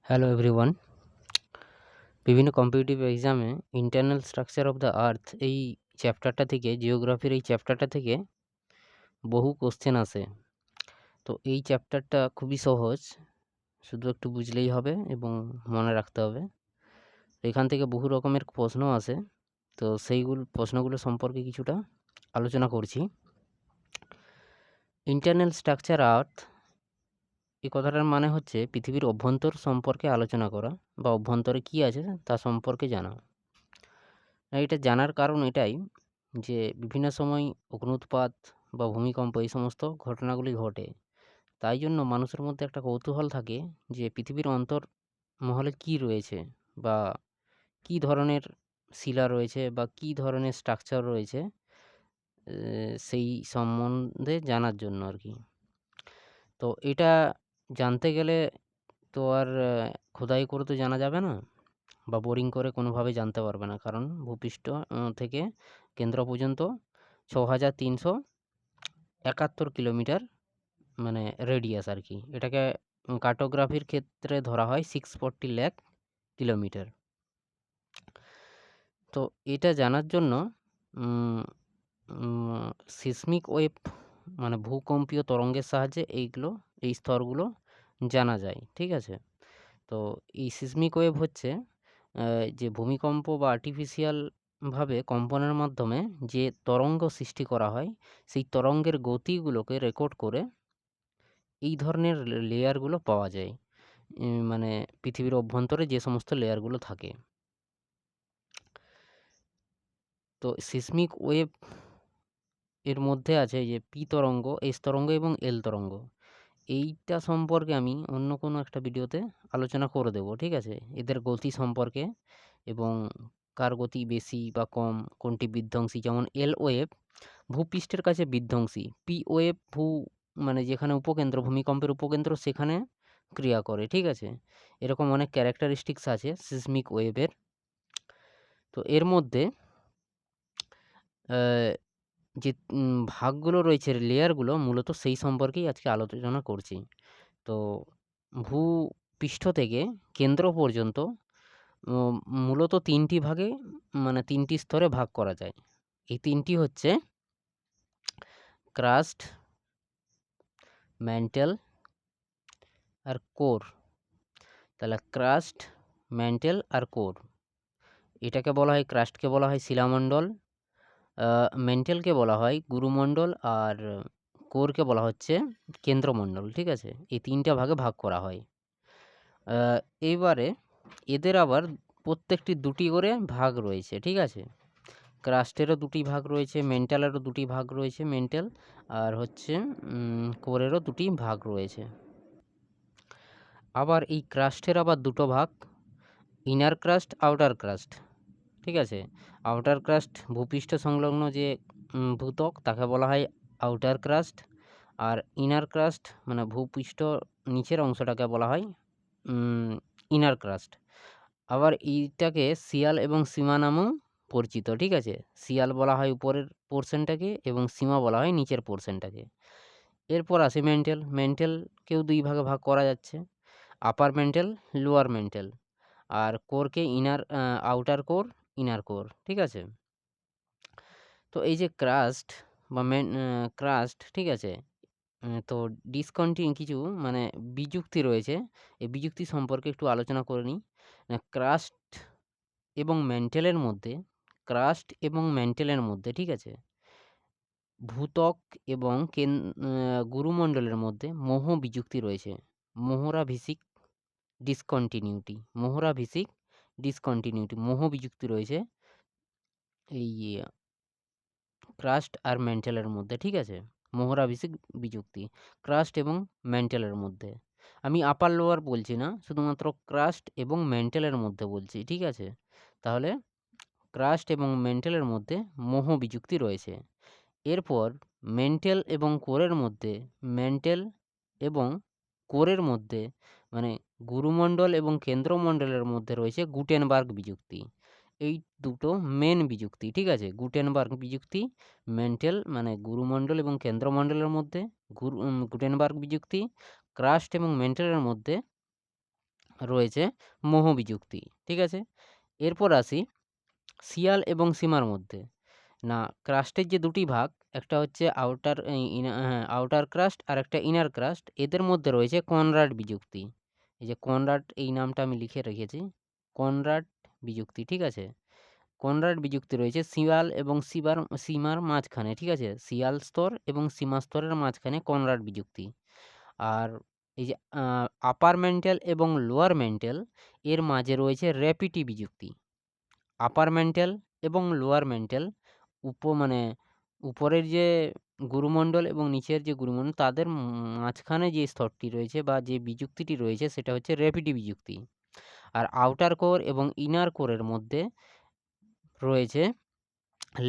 Hello everyone. বিভিন্ন competitive এক্সামে internal structure of the earth এই চ্যাপ্টারটা থেকে, জিওগ্রাফির এই চ্যাপ্টারটা থেকে বহু কোশ্চেন আসে। তো এই চ্যাপ্টারটা খুবই সহজ, শুধু একটু বুঝলেই হবে এবং মনে রাখতে হবে। এখান থেকে বহু রকমের প্রশ্ন আসে, তো প্রশ্নগুলো সম্পর্কে কিছুটা আলোচনা করছি। ইন্টারনাল স্ট্রাকচার আর্থ এই কথাটার মানে হচ্ছে পৃথিবীর অভ্যন্তর সম্পর্কে আলোচনা করা বা অভ্যন্তরে কী আছে তা সম্পর্কে জানা। এটা জানার কারণ এটাই যে বিভিন্ন সময় অগ্ন্যুৎপাত বা ভূমিকম্প এই সমস্ত ঘটনাগুলি ঘটে। তাই জন্য মানুষের মধ্যে একটা কৌতূহল থাকে যে পৃথিবীর অন্তর্মহলে কী রয়েছে, বা কী ধরনের শিলা রয়েছে বা কী ধরনের স্ট্রাকচার রয়েছে, সেই সম্বন্ধে জানার জন্য আর কি। তো এটা জানতে গেলে তো আর খোদাই করে তো জানা যাবে না, বা বোরিং করে কোনোভাবে জানতে পারবে না, কারণ ভূপৃষ্ঠ থেকে কেন্দ্র পর্যন্ত ৬,৩৭১ কিলোমিটার মানে রেডিয়াস আর কি। এটাকে কার্টোগ্রাফির ক্ষেত্রে ধরা হয় 640 লাখ কিলোমিটার। তো এটা জানার জন্য সিসমিক ওয়েভ মানে ভূকম্পীয় তরঙ্গের সাহায্যে এই স্তরগুলো জানা যায়, ঠিক আছে? তো এই সিসমিক ওয়েভ হচ্ছে যে ভূমিকম্প বা আর্টিফিশিয়াল ভাবে কম্পনের মাধ্যমে যে তরঙ্গ সৃষ্টি করা হয়, সেই তরঙ্গের গতিগুলোকে রেকর্ড করে এই ধরনের লেয়ারগুলো পাওয়া যায়। মানে পৃথিবীর অভ্যন্তরে যে সমস্ত লেয়ারগুলো থাকে। তো সিসমিক ওয়েভ এর মধ্যে আছে যে পি তরঙ্গ, এস তরঙ্গ এবং এল তরঙ্গ। এইটা সম্পর্কে আমি অন্য কোনো একটা ভিডিওতে আলোচনা করে দেবো, ঠিক আছে? এদের গতি সম্পর্কে এবং কার গতি বেশি বা কম, কোনটি বিধ্বংসী। যেমন এল ওয়েভ ভূপৃষ্ঠের কাছে বিধ্বংসী, পি ওয়েভ মানে যেখানে উপকেন্দ্র, ভূমিকম্পের উপকেন্দ্র, সেখানে ক্রিয়া করে, ঠিক আছে? এরকম অনেক ক্যারেক্টারিস্টিক্স আছে সিসমিক ওয়েভের। তো এর মধ্যে যে ভাগগুলো রয়েছে, লেয়ারগুলো, মূলত সেই সম্পর্কেই আজকে আলোচনা করছি। তো ভূপৃষ্ঠ থেকে কেন্দ্র পর্যন্ত মূলত ৩টি ভাগে, মানে ৩টি স্তরে ভাগ করা যায়। এই ৩টি হচ্ছে ক্রাস্ট, ম্যান্টেল আর কোর। তাহলে ক্রাস্ট, ম্যান্টেল আর কোর, এটাকে বলা হয়, ক্রাস্টকে বলা হয় শিলামণ্ডল, ম্যান্টেলকে বলা হয় গুরুমণ্ডল, আর কোরকে বলা হচ্ছে কেন্দ্রমণ্ডল, ঠিক আছে? এই ৩টা ভাগে ভাগ করা হয়। এইবারে এদের আবার প্রত্যেকটি ২টি করে ভাগ রয়েছে, ঠিক আছে? ক্রাস্টেরও ২টি ভাগ রয়েছে, ম্যান্টেলেরও ২টি ভাগ রয়েছে, ম্যান্টেল, আর হচ্ছে কোরেরও ২টি ভাগ রয়েছে। আবার এই ক্রাস্টের আবার ২টো ভাগ, ইনার ক্রাস্ট, আউটার ক্রাস্ট, ঠিক আছে? আউটার ক্রাস্ট ভূপৃষ্ঠ সংলগ্ন যে ভূত্বক, তাকে বলা হয় আউটার ক্রাস্ট। আর ইনার ক্রাস্ট মানে ভূপৃষ্ঠ নিচের অংশটাকে বলা হয় ইনার ক্রাস্ট। আবার এইটাকে শিয়াল এবং সীমা নামেও পরিচিত, ঠিক আছে? শিয়াল বলা হয় উপরের পোর্শনটাকে এবং সীমা বলা হয় নিচের পোর্শনটাকে। এরপর আসে মেন্টেল। মেন্টেলকেও ২ ভাগে ভাগ করা যাচ্ছে, আপার মেন্টেল, লোয়ার মেন্টেল। আর কোরকে আউটার কোর, ইনার কোর, ঠিক আছে? তো এই যে ক্রাস্ট বা ক্রাস্ট, ঠিক আছে? তো কিছু মানে বিযুক্তি রয়েছে। এই বিযুক্তি সম্পর্কে একটু আলোচনা করে নিই। ক্রাস্ট এবং ম্যান্টেলের মধ্যে, ঠিক আছে? ভূত্বক এবং গুরুমণ্ডলের মধ্যে বিযুক্তি রয়েছে। মোহরাভিষিক ডিসকন্টিনিউটি, বিযুক্তি রয়েছে এই ক্রাস্ট আর ম্যান্টেলের মধ্যে, ঠিক আছে? মোহরাভিষিক বিযুক্তি ক্রাস্ট এবং ম্যান্টেলের মধ্যে। আমি আপার লোয়ার বলছি না, শুধুমাত্র ক্রাস্ট এবং ম্যান্টেলের মধ্যে বলছি, ঠিক আছে? তাহলে ক্রাস্ট এবং ম্যান্টেলের মধ্যে বিযুক্তি রয়েছে। এরপর ম্যান্টেল এবং কোরের মধ্যে মানে গুরুমণ্ডল এবং কেন্দ্রমণ্ডলের মধ্যে রয়েছে গুটেনবার্গ বিযুক্তি। এই দুটো মেন বিযুক্তি, ঠিক আছে? গুটেনবার্গ বিযুক্তি, মেন্টেল মানে গুরুমণ্ডল এবং কেন্দ্রমণ্ডলের মধ্যে গুটেনবার্গ বিযুক্তি, ক্রাস্ট এবং মেন্টেলের মধ্যে রয়েছে মোহ বিযুক্তি, ঠিক আছে। এরপর আসি শিয়াল এবং সীমার মধ্যে। না, ক্রাস্টের যে দুটি ভাগ, একটা হচ্ছে আউটার ক্রাস্ট আর একটা ইনার ক্রাস্ট, এদের মধ্যে রয়েছে কনরাড বিযুক্তি। এই যে কনরাড, এই নামটা আমি লিখে রেখেছি, কনরাড বিযুক্তি, ঠিক আছে। কনরাড বিযুক্তি রয়েছে শিয়াল এবং সীমার মাঝখানে, ঠিক আছে। শিয়াল স্তর এবং সীমা স্তরের মাঝখানে কনরাড বিযুক্তি। আর এই যে আপার মেন্টাল এবং লোয়ার মেন্টাল, এর মাঝে রয়েছে র্যাপিটি বিযুক্তি। আপার মেন্টাল এবং লোয়ার মেন্টাল, মানে উপরের যে গুরুমণ্ডল এবং নিচের যে গুরুমণ্ডল, তাদের মাঝখানে যে স্তরটি রয়েছে বা যে বিযুক্তিটি রয়েছে, সেটা হচ্ছে র্যাপিটি বিযুক্তি। আর আউটার কোর এবং ইনার কোরের মধ্যে রয়েছে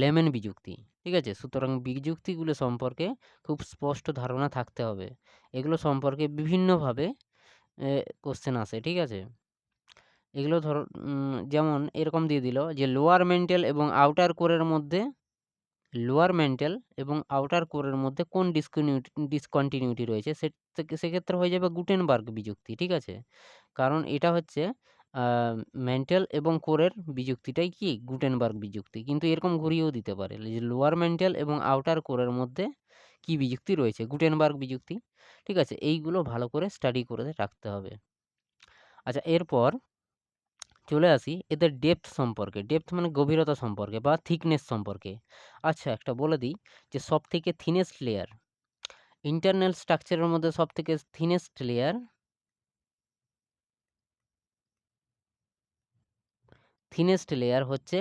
লেমেন বিযুক্তি, ঠিক আছে। সুতরাং বিযুক্তিগুলো সম্পর্কে খুব স্পষ্ট ধারণা থাকতে হবে। এগুলো সম্পর্কে বিভিন্নভাবে কোশ্চেন আসে, ঠিক আছে। এগুলো ধরো যেমন এরকম দিয়ে দিল যে লোয়ার মেন্টাল এবং আউটার কোরের মধ্যে কোন ডিসকন্টিনিউটি রয়েছে, সেক্ষেত্রে হয়ে যাবে গুটেনবার্গ বিযুক্তি, ঠিক আছে। কারণ এটা হচ্ছে মেন্টাল এবং কোরের বিযুক্তিটাই কি গুটেনবার্গ বিযুক্তি। কিন্তু এরকম ঘুরিয়েও দিতে পারে যে লোয়ার মেন্টাল এবং আউটার কোরের মধ্যে কি বিযুক্তি রয়েছে, গুটেনবার্গ বিযুক্তি, ঠিক আছে। এইগুলো ভালো করে স্টাডি করে রাখতে হবে। আচ্ছা, এরপর চলে আসি এদের ডেপথ সম্পর্কে। ডেপথ মানে গভীরতা সম্পর্কে বা থিকনেস সম্পর্কে। আচ্ছা, একটা বলে দিই যে সবথেকে থিনেস্ট লেয়ার, ইন্টারনাল স্ট্রাকচারের মধ্যে সবথেকে থিনেস্ট লেয়ার হচ্ছে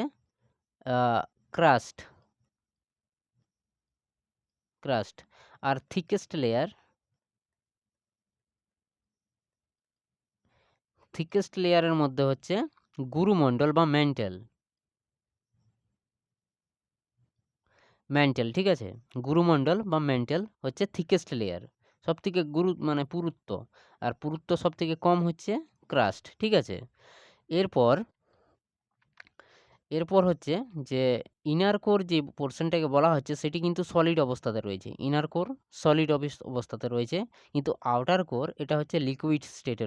ক্রাস্ট। আর থিকেস্ট লেয়ারের মধ্যে হচ্ছে গুরুমণ্ডল বা ম্যান্টেল, ঠিক আছে। গুরুমণ্ডল বা ম্যান্টেল হচ্ছে থিকেস্ট লেয়ার, সবথেকে মানে পুরুত্ব, আর পুরুত্ব সবথেকে কম হচ্ছে ক্রাস্ট, ঠিক আছে। এরপর হচ্ছে যে ইনার কোর যে পোর্শনটাকে বলা হচ্ছে, সেটি কিন্তু সলিড অবস্থাতে রয়েছে। ইনার কোর সলিড অবস্থাতে রয়েছে, কিন্তু আউটার কোর এটা হচ্ছে লিকুইড স্টেটে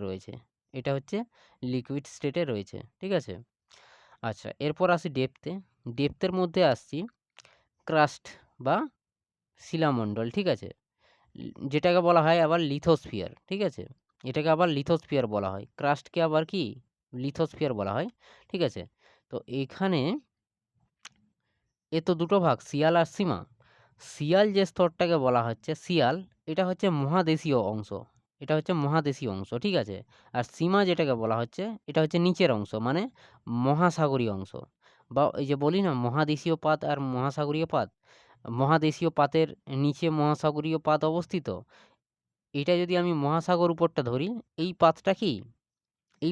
রয়েছে, ঠিক আছে। আচ্ছা, এরপর আসি ডেপথের মধ্যে আসছি ক্রাস্ট বা শিলামণ্ডল, ঠিক আছে। যেটাকে বলা হয় আবার লিথোস্ফিয়ার, ঠিক আছে। এটাকে আবার লিথোস্ফিয়ার বলা হয়, ক্রাস্টকে আবার কি লিথোস্ফিয়ার বলা হয়, ঠিক আছে। তো এখানে তো দুটো ভাগ, শিয়াল আর সীমা। শিয়াল যে স্তরটাকে বলা হচ্ছে, এটা হচ্ছে মহাদেশীয় অংশ, ঠিক আছে। আর সীমা যেটাকে বলা হচ্ছে, এটা হচ্ছে নিচের অংশ, মানে মহাসাগরীয় অংশ। বা এই যে বলি না মহাদেশীয় পাত আর মহাসাগরীয় পাত, মহাদেশীয় পাতের নিচে মহাসাগরীয় পাত অবস্থিত। এটা যদি আমি মহাসাগর উপরটা ধরি, এই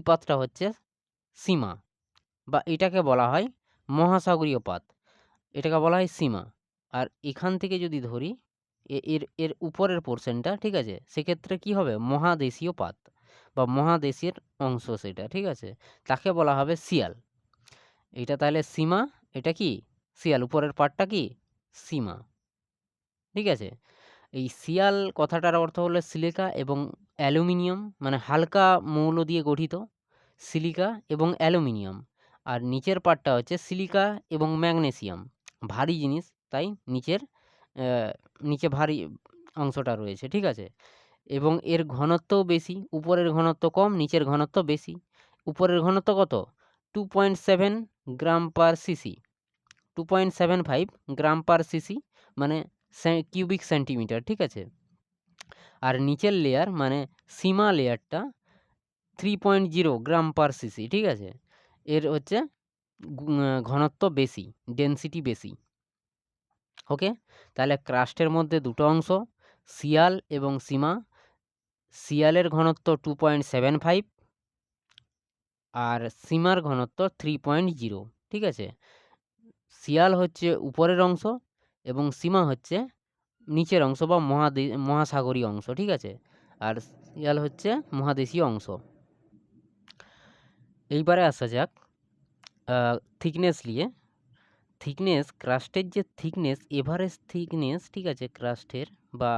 পাতটা হচ্ছে সীমা, বা এটাকে বলা হয় মহাসাগরীয় পাত, এটাকে বলা হয় সীমা। আর এখান থেকে যদি ধরি এর উপরের পোর্শনটা, ঠিক আছে, সেক্ষেত্রে কি হবে, মহাদেশীয় পাত বা মহাদেশের অংশ সেটা, ঠিক আছে, তাকে বলা হবে শিয়াল। এটা তাহলে সীমা, এটা কি শিয়াল, উপরের পার্টটা কি সীমা, ঠিক আছে। এই শিয়াল কথাটার অর্থ হলো সিলিকা এবং অ্যালুমিনিয়াম, মানে হালকা মৌল দিয়ে গঠিত, সিলিকা এবং অ্যালুমিনিয়াম। আর নিচের পার্টটা হচ্ছে সিলিকা এবং ম্যাগনেসিয়াম, ভারী জিনিস, তাই নিচে ভারী অংশটা রয়েছে, ঠিক আছে। এবং এর ঘনত্বও বেশি, উপরের ঘনত্ব কম, নিচের ঘনত্ব বেশি। উপরের ঘনত্ব কত, 2.7 গ্রাম পার সিসি, 2.75 গ্রাম পার সিসি, মানে কিউবিক সেন্টিমিটার, ঠিক আছে। আর নিচের লেয়ার মানে সীমা লেয়ারটা 3.0 গ্রাম পার সিসি, ঠিক আছে। এর হচ্ছে ঘনত্ব বেশি, ডেনসিটি বেশি। ওকে, তাহলে ক্রাস্টের মধ্যে দুটো অংশ, শিয়াল এবং সীমা। শিয়ালের ঘনত্ব 2.75 আর সীমার ঘনত্ব 3.0, ঠিক আছে। শিয়াল হচ্ছে উপরের অংশ এবং সীমা হচ্ছে নিচের অংশ বা মহাসাগরীয় অংশ, ঠিক আছে। আর শিয়াল হচ্ছে মহাদেশীয় অংশ। এইবারে আসা যাক ক্রাস্টের যে এভারেজ থিকনেস, ঠিক আছে, ক্রাস্টের বা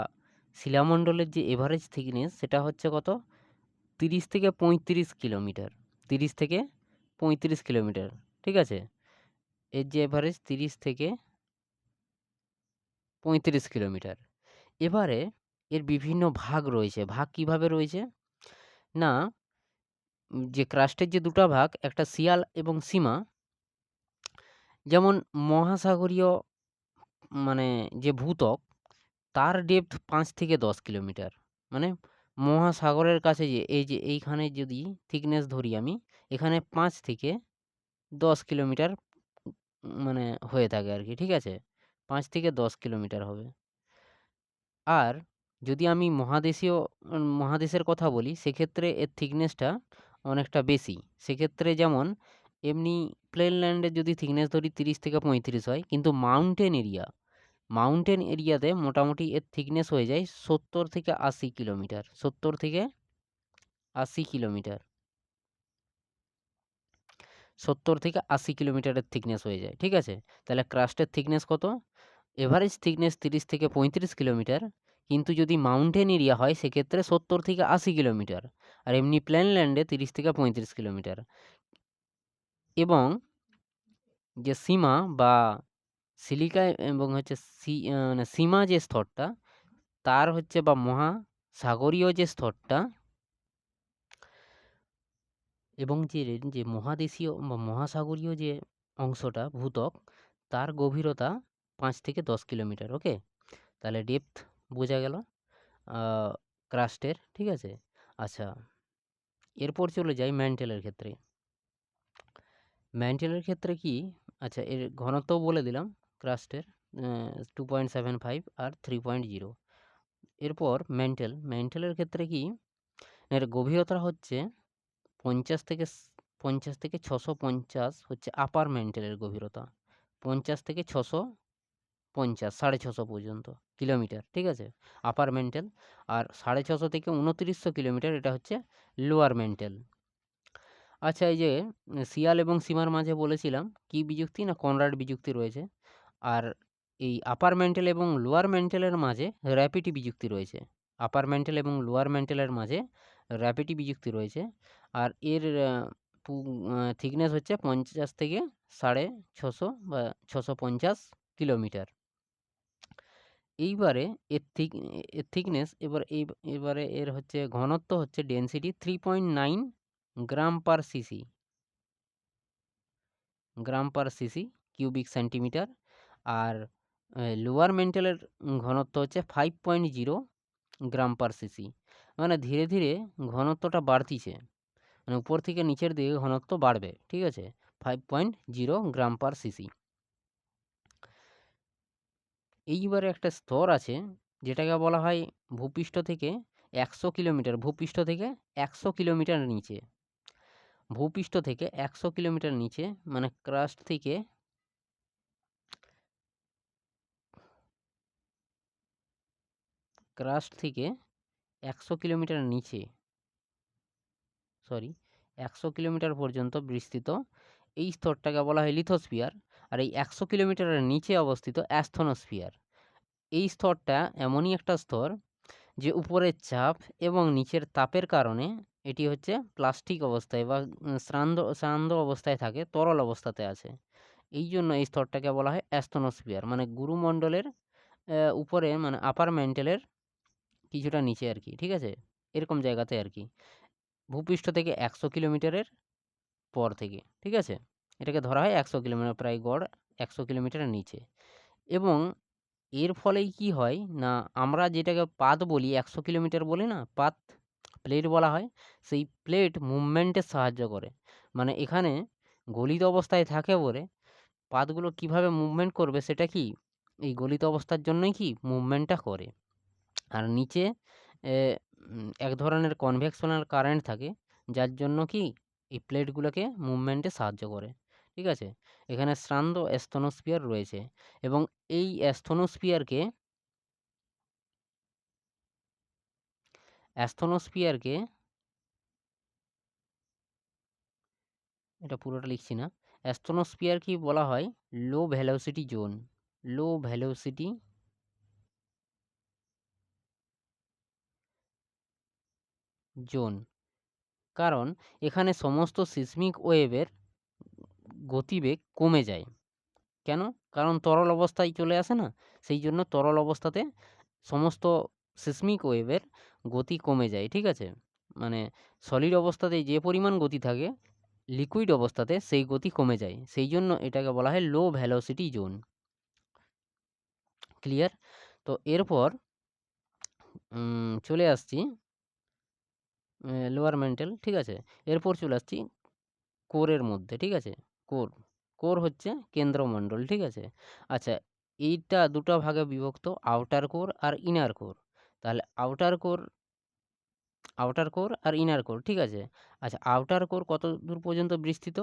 শিলামণ্ডলের যে এভারেজ থিকনেস, সেটা হচ্ছে কত, 30 থেকে 35 কিলোমিটার, 30 থেকে 35 কিলোমিটার, ঠিক আছে? এর যে এভারেজ 30 থেকে 35 কিলোমিটার। এবারে এর বিভিন্ন ভাগ রয়েছে। ভাগ কিভাবে রয়েছে? না, যে ক্রাস্টের যে ২ টা ভাগ, একটা শিয়াল এবং সীমা। যেমন মহাসাগরীয় মানে যে ভূত্বক, তার ডেপথ ৫ থেকে ১০ কিলোমিটার। মানে মহাসাগরের কাছে যে এই যে এইখানে যদি থিকনেস ধরি আমি, এখানে ৫ থেকে ১০ কিলোমিটার মানে হয়ে থাকে আরকি, ঠিক আছে? ৫ থেকে ১০ কিলোমিটার হবে। আর যদি আমি মহাদেশের কথা বলি, সেক্ষেত্রে এর থিকনেসটা অনেকটা বেশি। সেক্ষেত্রে যেমন এমনি প্লেন ল্যান্ডের যদি থিকনেস ধরি ৩০ থেকে ৩৫ হয়, কিন্তু মাউন্টেন এরিয়াতে মোটামুটি এর থিকনেস হয়ে যায় ৭০ থেকে ৮০ কিলোমিটার। ৭০ থেকে ৮০ কিলোমিটার। ৭০ থেকে ৮০ কিলোমিটারের থিকনেস হয়ে যায়, ঠিক আছে? তাহলে ক্রাস্টের থিকনেস কত? এভারেজ থিকনেস ৩০ থেকে ৩৫ কিলোমিটার। কিন্তু যদি মাউন্টেন এরিয়া হয় সেক্ষেত্রে ৭০ থেকে ৮০ কিলোমিটার। আর এমনি প্লেন ল্যান্ডে ৩০ থেকে ৩৫ কিলোমিটার। এবং যে সীমা বা সিলিকা এবং হচ্ছে মানে সীমা যে স্তরটা, তার হচ্ছে বা মহাসাগরীয় যে স্তরটা এবং যে মহাদেশীয় বা মহাসাগরীয় যে অংশটা ভূত্বক, তার গভীরতা ৫ থেকে ১০ কিলোমিটার। ওকে? তাহলে ডেপথ বোঝা গেল আ ক্রাস্টের, ঠিক আছে? আচ্ছা, এরপর চলে যাই ম্যান্টেলের ক্ষেত্রে। ম্যান্টেলের ক্ষেত্রে কি? আচ্ছা, এর ঘনত্বও বলে দিলাম ক্রাস্টের 2.75 আর 3.0। এরপর ম্যান্টেলের ক্ষেত্রে কি? এর গভীরতা হচ্ছে ৫০ থেকে ৬৫০ হচ্ছে আপার ম্যান্টেলের গভীরতা। ৫০ থেকে ৬৫০, ৬৫০ পর্যন্ত কিলোমিটার, ঠিক আছে? আপার ম্যান্টেল। আর ৬৫০ থেকে ২৯০০ কিলোমিটার এটা হচ্ছে লোয়ার ম্যান্টেল। আচ্ছা, এই যে শিয়াল এবং সীমার মাঝে বলেছিলাম কি বিযুক্তি? না কনরাড বিযুক্তি রয়েছে। আর এই আপার ম্যান্টেল এবং লোয়ার ম্যান্টেলের মাঝে র্যাপিটি বিযুক্তি রয়েছে। আপার ম্যান্টেল এবং লোয়ার ম্যান্টেলের মাঝে র্যাপিটি বিযুক্তি রয়েছে। আর এর পু থিকনেস হচ্ছে ৫০ থেকে ৬৫০ বা ৬৫০ কিলোমিটার। এইবারে এর থিকনেস এবারে এর হচ্ছে ঘনত্ব হচ্ছে ডেনসিটি 3.9 গ্রাম পার সিসি, কিউবিক সেন্টিমিটার। আর লোয়ার মেন্টালের ঘনত্ব হচ্ছে 5.0 গ্রাম পার সিসি। মানে ধীরে ধীরে ঘনত্বটা বাড়তিছে, মানে উপর থেকে নিচের দিকে ঘনত্ব বাড়বে, ঠিক আছে? 5.0 গ্রাম পার সিসি। এইবারে একটা স্তর আছে যেটাকে বলা হয় ভূপৃষ্ঠ থেকে ১০০ কিলোমিটার নিচে। ভূপৃষ্ঠ থেকে ১০০ কিলোমিটার নিচে, মানে ক্রাস্ট থেকে ১০০ কিলোমিটার নিচে, ১০০ কিলোমিটার পর্যন্ত বিস্তৃত এই স্তরটাকে বলা হয় লিথোস্ফিয়ার। আর এই ১০০ কিলোমিটারের নিচে অবস্থিত অ্যাস্থনোস্ফিয়ার। এই স্তরটা এমনই একটা স্তর যে উপরের চাপ এবং নিচের তাপের কারণে এটি হচ্ছে প্লাস্টিক অবস্থায় বা সান্দ্র অবস্থায় থাকে, তরল অবস্থাতে আছে। এই জন্য এই স্তরটাকে বলা হয় অ্যাস্থনোস্ফিয়ার, মানে গুরুমণ্ডলের উপরে, মানে আপার ম্যান্টেলের কিছুটা নিচে আর কি, ঠিক আছে? এরকম জায়গাতে আর কি, ভূপৃষ্ঠ থেকে ১০০ কিলোমিটারের পর থেকে, ঠিক আছে? এটাকে ধরা হয় ১০০ কিলোমিটার, প্রায় গড় ১০০ কিলোমিটারের নিচে। এবং এর ফলেই কি হয় না, আমরা যেটাকে পাত বলি, ১০০ কিলোমিটার বলি না, প্লেট বলা হয়। সেই প্লেট মুভমেন্টে সাহায্য করে। মানে এখানে গলিত অবস্থায় থাকে বলে পাতগুলো কিভাবে মুভমেন্ট করবে সেটা কি এই গলিত অবস্থার জন্যই কি মুভমেন্টটা করে। আর নিচে এ এক ধরনের কনভেকশনাল কারেন্ট থাকে, যার জন্য কি এই প্লেটগুলোকে মুভমেন্টে সাহায্য করে, ঠিক আছে? এখানে শ্রান্ত স্তনোস্ফিয়ার রয়েছে এবং এই স্তনোস্ফিয়ারকে এটা পুরোটা লিখছি না। স্তনোস্ফিয়ার কি বলা হয়? লো ভেলোসিটি জোন। লো ভেলোসিটি জোন। কারণ এখানে সমস্ত সিসমিক ওয়েভের গতিবেগ কমে যায়। কেন? কারণ তরল অবস্থায় চলে আসে না? সেই জন্য তরল অবস্থাতে সমস্ত সিসমিক ওয়েভের গতি কমে যায়, ঠিক আছে? মানে সলিড অবস্থাতে যে পরিমাণ গতি থাকে, লিকুইড অবস্থাতে সেই গতি কমে যায়। সেই জন্য এটাকে বলা হয় লো ভেলোসিটি জোন। ক্লিয়ার? তো এরপর চলে আসছি লোয়ার মেন্টাল, ঠিক আছে? এরপর চলে আসছি কোরের মধ্যে, ঠিক আছে? কোর, কোর হচ্ছে কেন্দ্রমণ্ডল, ঠিক আছে? আচ্ছা, এইটা দুটো ভাগে বিভক্ত, আউটার কোর আর ইনার কোর। তাহলে আউটার কোর আর ইনার কোর, ঠিক আছে? আচ্ছা, আউটার কোর কত দূর পর্যন্ত বিস্তৃত?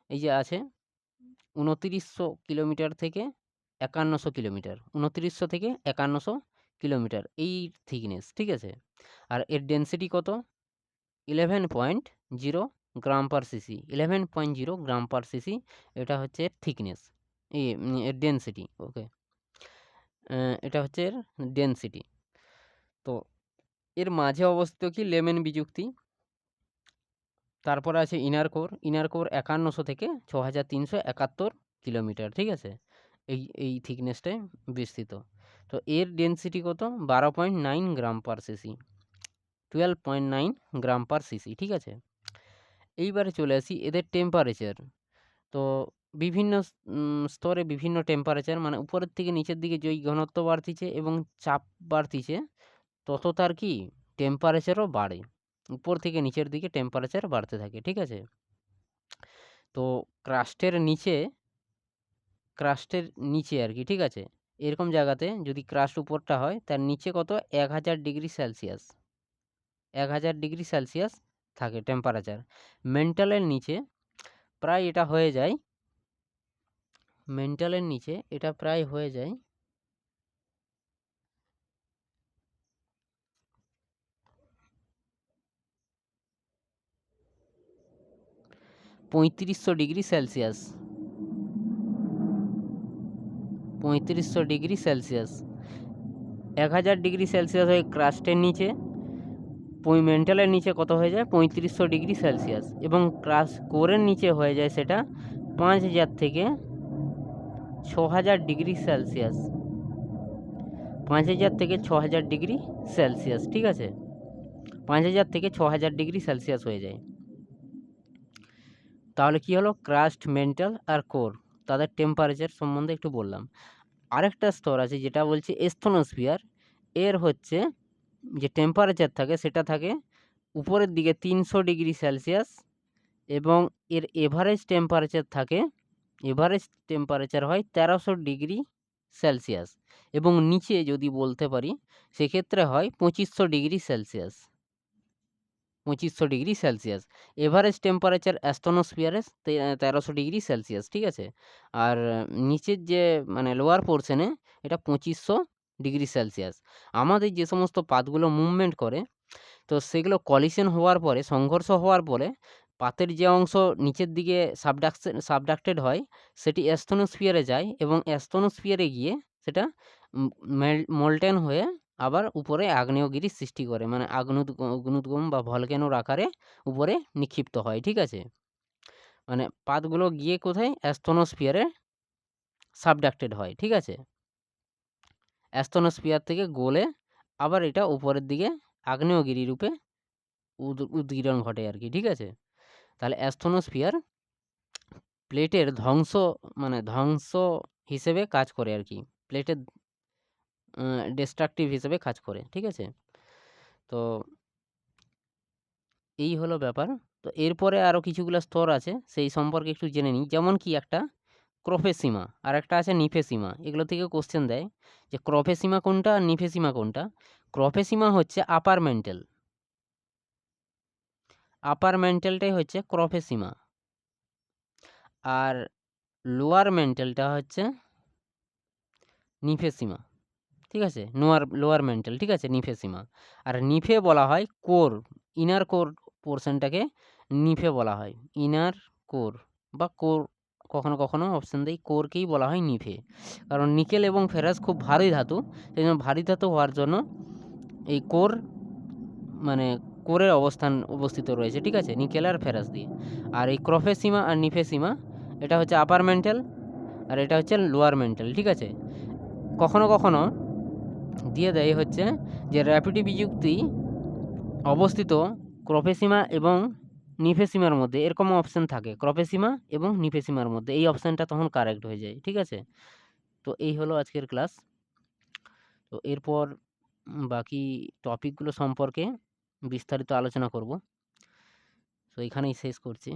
এই যে আছে ২৯০০ কিলোমিটার থেকে ৫১০০ কিলোমিটার, ২৯০০ থেকে ৫১০০ কিলোমিটার এই থিকনেস, ঠিক আছে? আর এর ডেনসিটি কত? 11.0 গ্রাম পার সিসি। 11.0 গ্রাম পার সিসি, এটা হচ্ছে এর থিকনেস, এর ডেনসিটি। ওকে, এটা হচ্ছে এর ডেনসিটি। তো এর মাঝে অবস্থিত কি লেমেন বিযুক্তি। তারপরে আছে ইনার কোর। ইনার কোর ৫১০০ থেকে ৬৩৭১ কিলোমিটার, ঠিক আছে? এই থিকনেসটায় বিস্তৃত। তো এর ডেনসিটি কত? ১২.৯ গ্রাম পার সিসি, 12.9 গ্রাম পার সিসি, ঠিক আছে? এইবারে চলে আসি এদের টেম্পারেচার। তো বিভিন্ন স্তরে বিভিন্ন টেম্পারেচার, মানে উপরের থেকে নিচের দিকে যেই ঘনত্ব বাড়তিছে এবং চাপ বাড়তিছে, তত তার কি টেম্পারেচারও বাড়ে। উপর থেকে নিচের দিকে টেম্পারেচার বাড়তে থাকে, ঠিক আছে? তো ক্রাস্টের নিচে আর কি, ঠিক আছে? এরকম জায়গাতে যদি ক্রাস্ট উপরটা হয়, তার নিচে কত? ১০০০ ডিগ্রি সেলসিয়াস, ১০০০ ডিগ্রি সেলসিয়াস থাকে টেম্পারেচার। মেন্টালের নিচে প্রায় এটা হয়ে যায়, মেন্টালের নিচে এটা প্রায় হয়ে যায় ৩৫০০ degree Celsius, ৩৫০০ degree Celsius. ১০০০ degree Celsius হয়ে ক্রাস্টের নিচে, মেন্টালের নিচে কত হয়ে যায়? ৩৫০০ ডিগ্রি সেলসিয়াস। এবং কোরের নিচে হয়ে যায় সেটা ৫০০০ থেকে ৬০০০ ডিগ্রি সেলসিয়াস, ৫০০০ থেকে ৬০০০ ডিগ্রি সেলসিয়াস, ঠিক আছে? ৫০০০ থেকে ৬০০০ ডিগ্রি সেলসিয়াস হয়ে যায়। তাহলে কি হলো? ক্রাস্ট, মেন্টাল আর কোর, তাদের টেম্পারেচার সম্বন্ধে একটু বললাম। আরেকটা স্তর আছে যেটা বলছে স্থনোস্ফিয়ার। এর হচ্ছে যে টেম্পারেচার থাকে সেটা থাকে উপরের দিকে ৩০০ ডিগ্রি সেলসিয়াস, এবং এর এভারেজ টেম্পারেচার হয় ১৩০০ ডিগ্রি সেলসিয়াস, এবং নিচে যদি বলতে পারি সেক্ষেত্রে হয় ২৫০০ degree Celsius, ২৫০০ degree Celsius. Average temperature অ্যাস্টনোস্ফিয়ারে ১৩০০ ডিগ্রি সেলসিয়াস, ঠিক আছে? আর নিচের যে মানে লোয়ার পোর্শনে এটা ২৫০০ ডিগ্রি সেলসিয়াস। আমাদের যে সমস্ত পাতগুলো মুভমেন্ট করে, তো সেগুলো কলিশন হওয়ার পরে, সংঘর্ষ হওয়ার পরে পাতের যে অংশ নিচের দিকে সাবডাক্টেড হয়, সেটি অ্যাস্টনোস্ফিয়ারে যায়, এবং অ্যাস্টনোস্ফিয়ারে গিয়ে সেটা মোল্টেন হয়ে আবার উপরে আগ্নেয়গিরির সৃষ্টি করে, মানে অগ্নুদ্গম বা ভলক্যানোর আকারে উপরে নিক্ষিপ্ত হয়, ঠিক আছে? মানে পাতগুলো গিয়ে কোথায়? অ্যাস্টনোস্ফিয়ারে সাবডাক্টেড হয়, ঠিক আছে? অ্যাস্টনোস্ফিয়ার থেকে গলে আবার এটা উপরের দিকে আগ্নেয়গিরি রূপে উদগীরণ ঘটে আর কি, ঠিক আছে? তাহলে অ্যাস্টনোস্ফিয়ার প্লেটের ধ্বংস হিসেবে কাজ করে আর কি, প্লেটের ডিস্ট্রাকটিভ হিসেবে কাজ করে, ঠিক আছে? তো এই হলো ব্যাপার। তো এরপরে আরও কিছুগুলো স্তর আছে, সেই সম্পর্কে একটু জেনে নিই। যেমন কি একটা ক্রোফেসিমা আর একটা আছে নিফেসিমা। এগুলো থেকে কোশ্চেন দেয় যে ক্রোফেসিমা কোনটা আর নিফেসিমা কোনটা। ক্রোফেসিমা হচ্ছে আপার মেন্টাল, আপার মেন্টালটাই হচ্ছে ক্রোফেসিমা, আর লোয়ার মেন্টালটা হচ্ছে নিফেসিমা, ঠিক আছে? লোয়ার মেন্টাল, ঠিক আছে? নিফেসিমা। আর নিফে বলা হয় কোর, ইনার কোর পোর্শনটাকে নিফে বলা হয়, ইনার কোর বা কোর। কখনো কখনো অপশন দেয় কোরকেই বলা হয় নিফে, কারণ নিকেল এবং ফেরাস খুব ভারী ধাতু, সেই জন্য ভারী ধাতু হওয়ার জন্য এই কোর কোরে অবস্থিত রয়েছে, ঠিক আছে, নিকেল আর ফেরাস দিয়ে। আর এই ক্রফেসিমা আর নিফেসিমা এটা হচ্ছে আপার মেন্টাল আর এটা হচ্ছে লোয়ার মেন্টাল, ঠিক আছে। কখনো কখনো দিয়ে দেয় হচ্ছে যে র্যাপিডি বিযুক্তি অবস্থিত ক্রফেসিমা এবং নিফেসিমার মধ্যে, এরকম অপশান থাকে ক্রফেসিমা এবং নিফেসিমার মধ্যে, এই অপশানটা তখন কারেক্ট হয়ে যায়, ঠিক আছে। তো এই হলো আজকের ক্লাস। তো এরপর বাকি টপিকগুলো সম্পর্কে বিস্তারিত আলোচনা করব। তো এখানেই শেষ করছি।